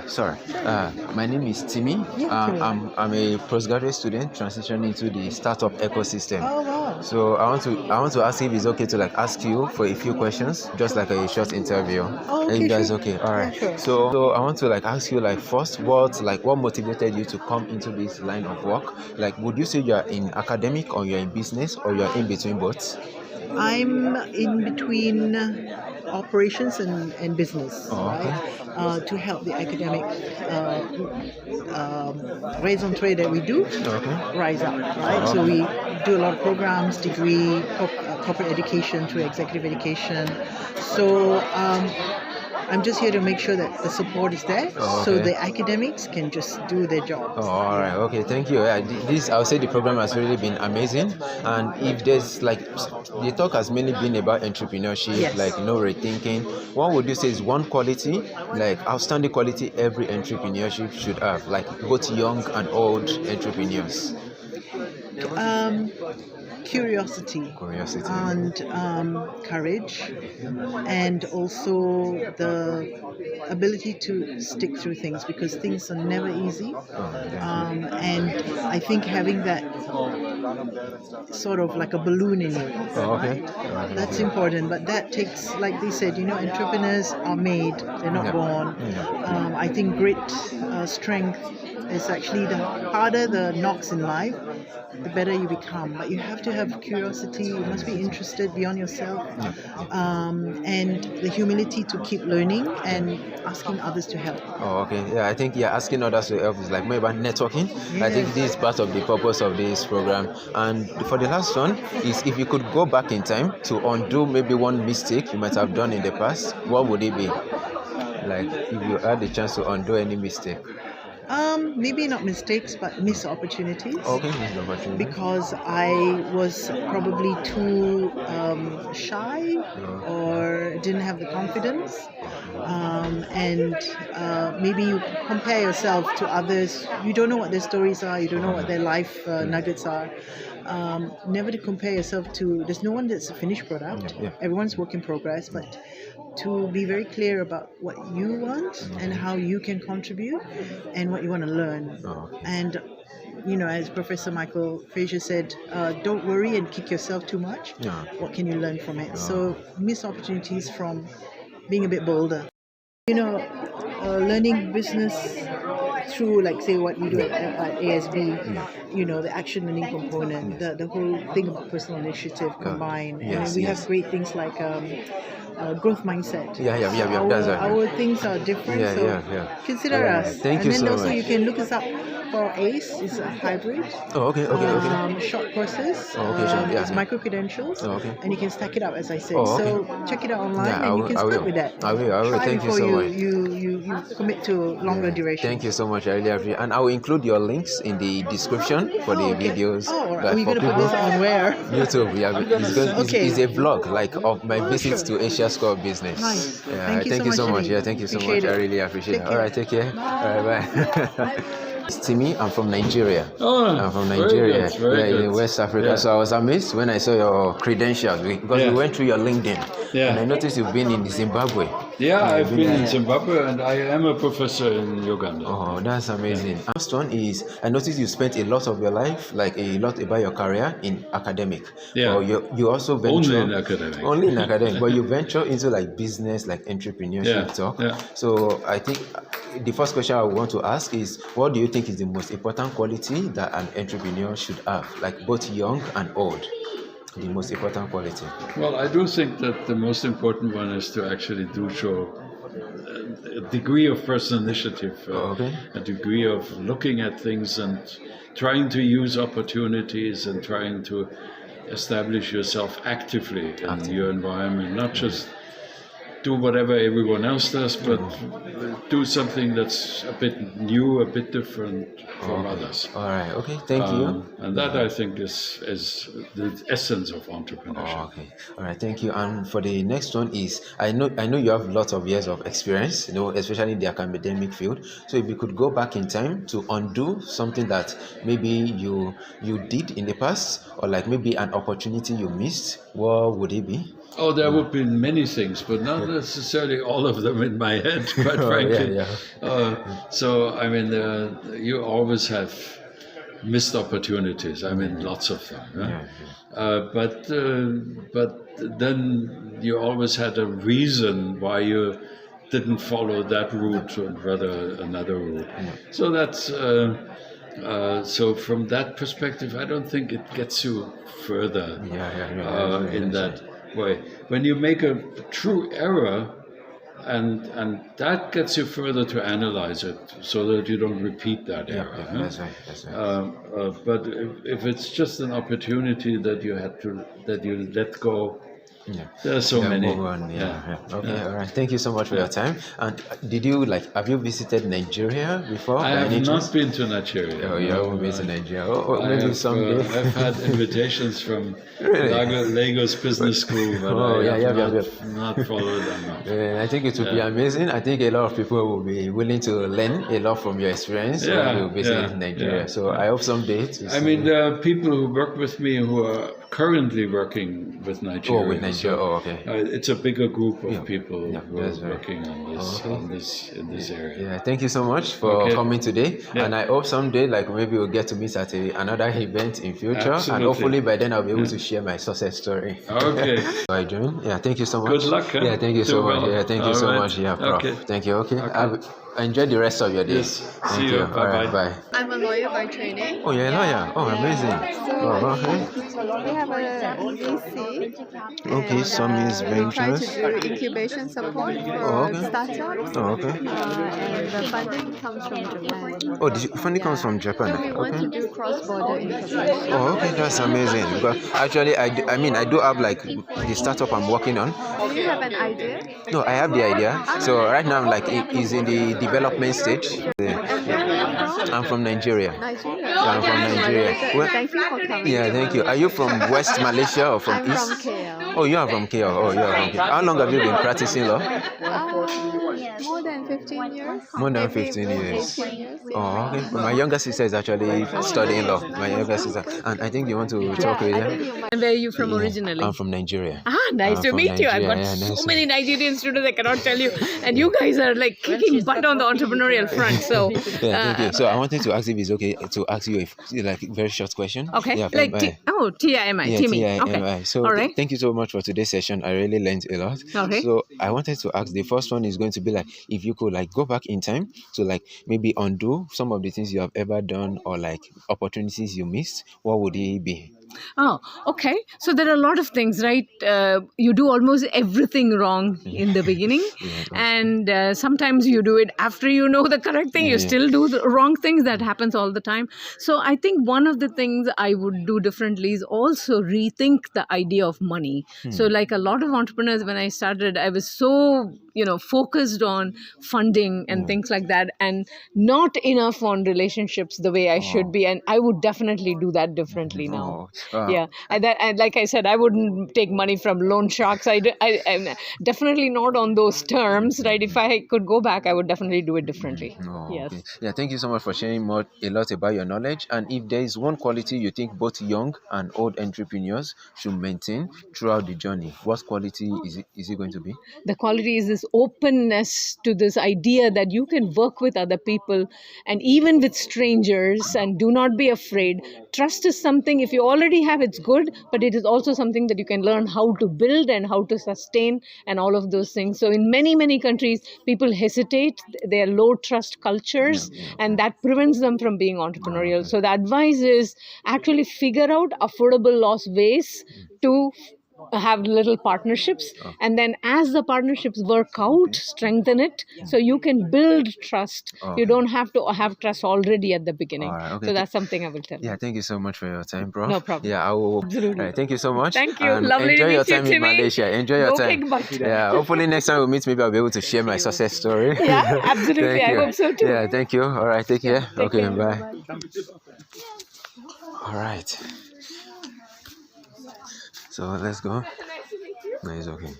Sorry. My name is Timmy. Timmy. I'm a postgraduate student transitioning into the startup ecosystem. Oh wow. So I want to ask if it's okay to ask you for a few questions, just like a short interview. Oh, okay, If that's sure. okay. All right. Yeah, sure. So I want to ask you first what motivated you to come into this line of work? Would you say you are in academic or you're in business or you're in between both? I'm in between operations and business, Oh, okay. right? To help the academic raison d'etre that we do Okay. rise up, right? So we do a lot of programs, degree, corporate education to executive education. So I'm just here to make sure that the support is there, so the academics can just do their jobs. Oh, all right. Okay, thank you. This, I'll say, the program has really been amazing. And if there's the talk has mainly been about entrepreneurship, Yes. rethinking. What would you say is one quality, outstanding quality, every entrepreneurship should have, both young and old entrepreneurs? Curiosity and courage, and also the ability to stick through things, because things are never easy. And I think having that sort of like a balloon in you, that's important. But that takes, like they said, entrepreneurs are made, they're not born. I think grit, strength is actually the harder the knocks in life, the better you become. But you have to have curiosity, you must be interested beyond yourself, and the humility to keep learning and asking others to help. Oh, okay. Yeah, I think asking others to help is more about networking. Yes. I think this is part of the purpose of this program. And for the last one is, if you could go back in time to undo maybe one mistake you might have done in the past, what would it be? If you had the chance to undo any mistake. Maybe not mistakes, but missed opportunities. Okay, missed opportunities. Because I was probably too shy or didn't have the confidence. And maybe you compare yourself to others. You don't know what their stories are. You don't know what their life nuggets are. Never to compare yourself to. There's no one that's a finished product. Everyone's work in progress, but to be very clear about what you want and how you can contribute and what you want to learn. And as Professor Michael Frese said, don't worry and kick yourself too much. What can you learn from it? So miss opportunities from being a bit bolder. Learning business through, say, what we do at ASB, the action learning component, the whole thing about personal initiative combined. We have great things like growth mindset. Our things are different, consider us. Thank you so much. And then also you can look us up for ACE. It's a hybrid. Okay. Short courses. It's micro credentials. And you can stack it up, as I said. So check it out online, and you can start with that. I will. Thank you so much. You commit to longer duration. Thank you so much. I really appreciate it. And I will include your links in the description for the videos. Are we going to put this on where? YouTube. It's a vlog of my visits to Asia School of Business. Nice. Thank you so much. Thank you so much. I really appreciate it. All right, take care. All right, bye. It's Timmy. I'm from Nigeria. I'm from Nigeria, in West Africa. So I was amazed when I saw your credentials, because we went through your LinkedIn, and I noticed you've been in Zimbabwe. I've been in Zimbabwe, and I am a professor in Uganda. Oh, that's amazing. First one is, I noticed you spent a lot of your life, a lot about your career in academic. You also venture only in academic, but you venture into business, entrepreneurship talk. So I think the first question I want to ask is, what do you think is the most important quality that an entrepreneur should have, both young and old? The most important quality. Well, I do think that the most important one is to actually show a degree of personal initiative, a degree of looking at things and trying to use opportunities and trying to establish yourself actively in your environment, not just do whatever everyone else does, but do something that's a bit new, a bit different from others. All right. Okay. Thank you. And that, I think, is the essence of entrepreneurship. Okay. All right. Thank you. And for the next one is, I know you have lots of years of experience, especially in the academic field. So if you could go back in time to undo something that maybe you did in the past, or maybe an opportunity you missed, what would it be? Oh, there would be many things, but not necessarily all of them in my head, quite frankly. So, I mean, you always have missed opportunities. I mean, lots of them. But then you always had a reason why you didn't follow that route, or rather another route. So that's so from that perspective, I don't think it gets you further in that way. When you make a true error, and that gets you further to analyze it, so that you don't repeat that error. That's right. But if it's just an opportunity that you let go. There are so many. Okay, all right. Thank you so much for your time. And have you visited Nigeria before? I have not been to Nigeria. Oh, you haven't been to Nigeria. Maybe someday. I've had invitations from Lagos Business School, but I have not followed them. I think it would be amazing. I think a lot of people will be willing to learn a lot from your experience when you visit Nigeria. So I hope someday there are people who work with me who are currently working with Nigeria. Oh, with Nigeria. Okay. It's a bigger group of people who are working on this in this area. Thank you so much for coming today. And I hope someday, maybe we'll get to meet at another event in future. Absolutely. And hopefully by then I'll be able to share my success story. Okay. Bye, John. Thank you so much. Good luck. Thank you so much. Thank you so much. Prof. Okay. Thank you. Okay. Enjoy the rest of your day. Yes. Thank See you. All right, bye. I'm a lawyer by training. Oh, you're a lawyer. Oh, amazing. We have a VC. Okay, some is We try ventures. to do incubation support for startups. Oh, okay. And the funding comes from Japan. Oh, the funding comes from Japan. So we want to do cross-border incubation. Oh, okay, that's amazing. Because actually, I do have the startup I'm working on. Do you have an idea? No, I have the idea. So right now, it is in the development stage. I'm from Nigeria. I'm from Nigeria. Thank you for coming. Thank you. Are you from West Malaysia or from I'm East? from KL. Oh, you are from KL. Oh, you are from KL. How long have you been practicing law? More than 15 years. More than Maybe 15 years. 18 years. Oh, okay. My younger sister is actually studying law. My younger sister. And I think you want to talk with her. And where are you from originally? I'm from Nigeria. Nice to meet you. I've got so many Nigerian students I cannot tell you. And you guys are kicking butt on the entrepreneurial front. So, thank you. So I wanted to ask if it's okay to ask you a very short question. Okay. TIMI. TIMI. Okay. So thank you so much for today's session. I really learned a lot. Okay. So I wanted to ask, the first one is going to be if you could go back in time to maybe undo some of the things you have ever done or opportunities you missed, what would it be? Oh, okay. So there are a lot of things, right? You do almost everything wrong in the beginning. And sometimes you do it after you know the correct thing. You still do the wrong things. That happens all the time. So I think one of the things I would do differently is also rethink the idea of money. So a lot of entrepreneurs, when I started, I was so focused on funding and things like that, and not enough on relationships the way I should be. And I would definitely do that differently now. And like I said, I wouldn't take money from loan sharks. I'm definitely not on those terms, right? If I could go back, I would definitely do it differently. Yes. Okay. Yeah, thank you so much for sharing a lot about your knowledge. And if there is one quality you think both young and old entrepreneurs should maintain throughout the journey, what quality is it going to be? The quality is this openness to this idea that you can work with other people and even with strangers, and do not be afraid. Trust is something, if you already have, it's good, but it is also something that you can learn how to build and how to sustain and all of those things. So in many, many countries, people hesitate. They are low trust cultures, and that prevents them from being entrepreneurial. So the advice is actually figure out affordable loss ways to have little partnerships, and then as the partnerships work out, strengthen it so you can build trust. You don't have to have trust already at the beginning. So that's something I will tell. Yeah, thank you so much for your time, Prof. No problem. Yeah, I will. Absolutely. Thank you so much. Thank you. And lovely enjoy to your meet time you, in Malaysia. Enjoy your time. Yeah, hopefully next time we meet, maybe I'll be able to share my success story. Yeah, absolutely. I hope so too. Yeah, thank you. All right, take care. Okay, bye. All right. So let's go. No, it's okay.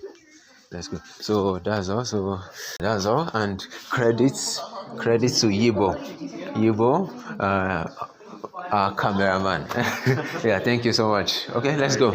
Let's go. So that's all. And credits to Yibo, our cameraman. Yeah, thank you so much. Okay, let's go.